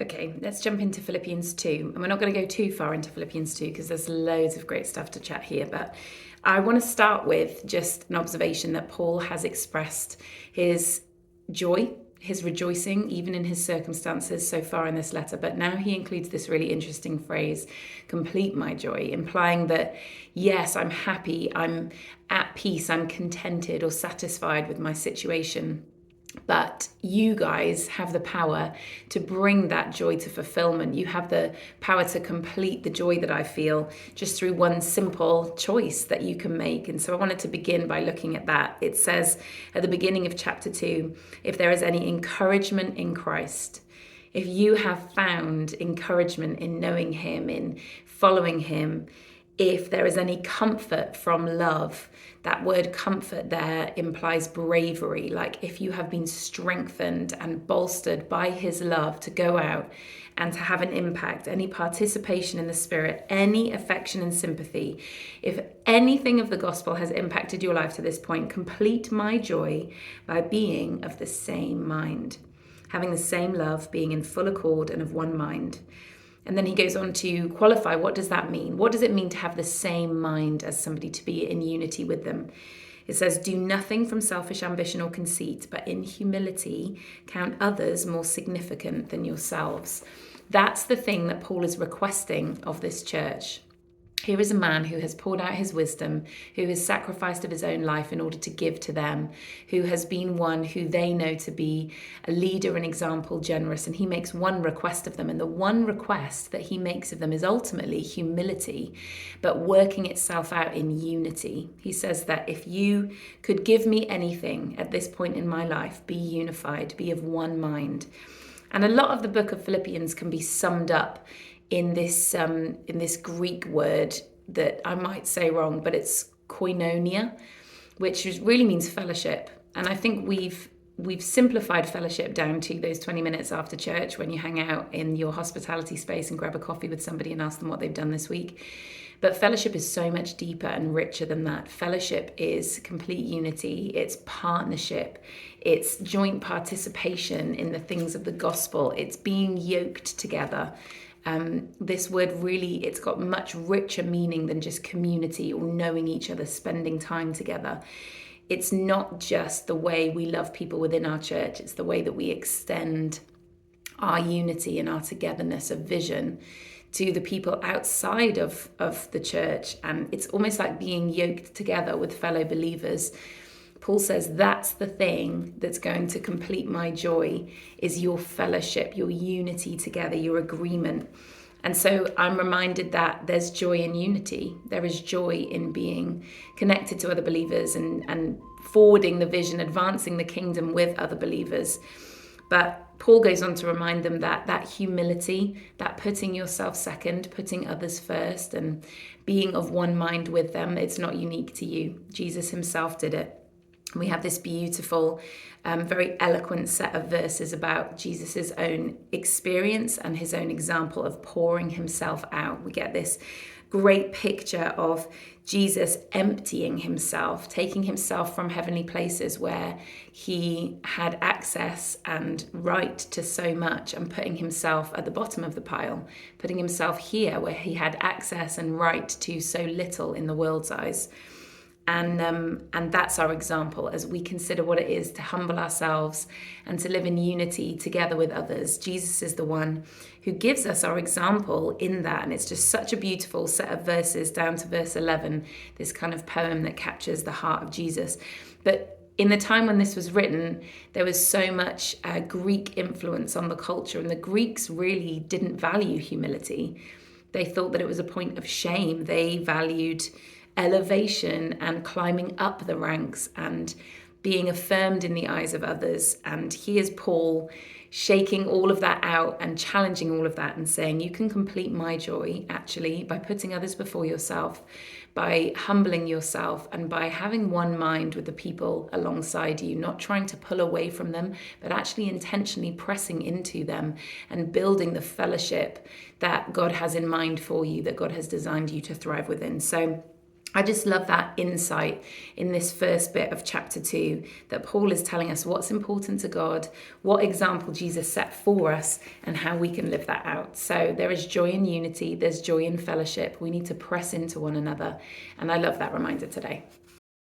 Okay, let's jump into Philippians 2. And we're not going to go too far into Philippians 2 because there's loads of great stuff to chat here. But I want to start with just an observation that Paul has expressed his joy, his rejoicing, even in his circumstances so far in this letter. But now he includes this really interesting phrase, complete my joy, implying that, yes, I'm happy, I'm at peace, I'm contented or satisfied with my situation. But you guys have the power to bring that joy to fulfillment. You have the power to complete the joy that I feel just through one simple choice that you can make. And so I wanted to begin by looking at that. It says at the beginning of chapter 2, if there is any encouragement in Christ, if you have found encouragement in knowing him, in following him, if there is any comfort from love, that word comfort there implies bravery. Like if you have been strengthened and bolstered by his love to go out and to have an impact, any participation in the Spirit, any affection and sympathy, if anything of the gospel has impacted your life to this point, complete my joy by being of the same mind, having the same love, being in full accord and of one mind. And then he goes on to qualify, what does that mean? What does it mean to have the same mind as somebody, to be in unity with them? It says, do nothing from selfish ambition or conceit, but in humility count others more significant than yourselves. That's the thing that Paul is requesting of this church. Here is a man who has poured out his wisdom, who has sacrificed of his own life in order to give to them, who has been one who they know to be a leader, an example, generous, and he makes one request of them. And the one request that he makes of them is ultimately humility, but working itself out in unity. He says that if you could give me anything at this point in my life, be unified, be of one mind. And a lot of the book of Philippians can be summed up in this Greek word that I might say wrong, but it's koinonia, which really means fellowship. And I think we've simplified fellowship down to those 20 minutes after church when you hang out in your hospitality space and grab a coffee with somebody and ask them what they've done this week. But fellowship is so much deeper and richer than that. Fellowship is complete unity, it's partnership, it's joint participation in the things of the gospel, it's being yoked together. This word really, it's got much richer meaning than just community or knowing each other, spending time together. It's not just the way we love people within our church, it's the way that we extend our unity and our togetherness of vision to the people outside of the church. And it's almost like being yoked together with fellow believers. Paul says that's the thing that's going to complete my joy, is your fellowship, your unity together, your agreement. And so I'm reminded that there's joy in unity. There is joy in being connected to other believers and forwarding the vision, advancing the kingdom with other believers. But Paul goes on to remind them that that humility, that putting yourself second, putting others first and being of one mind with them, it's not unique to you. Jesus himself did it. We have this beautiful, very eloquent set of verses about Jesus's own experience and his own example of pouring himself out. We get this great picture of Jesus emptying himself, taking himself from heavenly places where he had access and right to so much, and putting himself at the bottom of the pile, putting himself here where he had access and right to so little in the world's eyes. And that's our example as we consider what it is to humble ourselves and to live in unity together with others. Jesus is the one who gives us our example in that. And it's just such a beautiful set of verses down to verse 11, this kind of poem that captures the heart of Jesus. But in the time when this was written, there was so much Greek influence on the culture, and the Greeks really didn't value humility. They thought that it was a point of shame. They valued elevation and climbing up the ranks and being affirmed in the eyes of others. And here's Paul shaking all of that out and challenging all of that and saying, you can complete my joy actually by putting others before yourself, by humbling yourself, and by having one mind with the people alongside you, not trying to pull away from them, but actually intentionally pressing into them and building the fellowship that God has in mind for you, that God has designed you to thrive within. So I just love that insight in this first bit of chapter 2 that Paul is telling us what's important to God, what example Jesus set for us, and how we can live that out. So there is joy in unity, there's joy in fellowship. We need to press into one another. And I love that reminder today.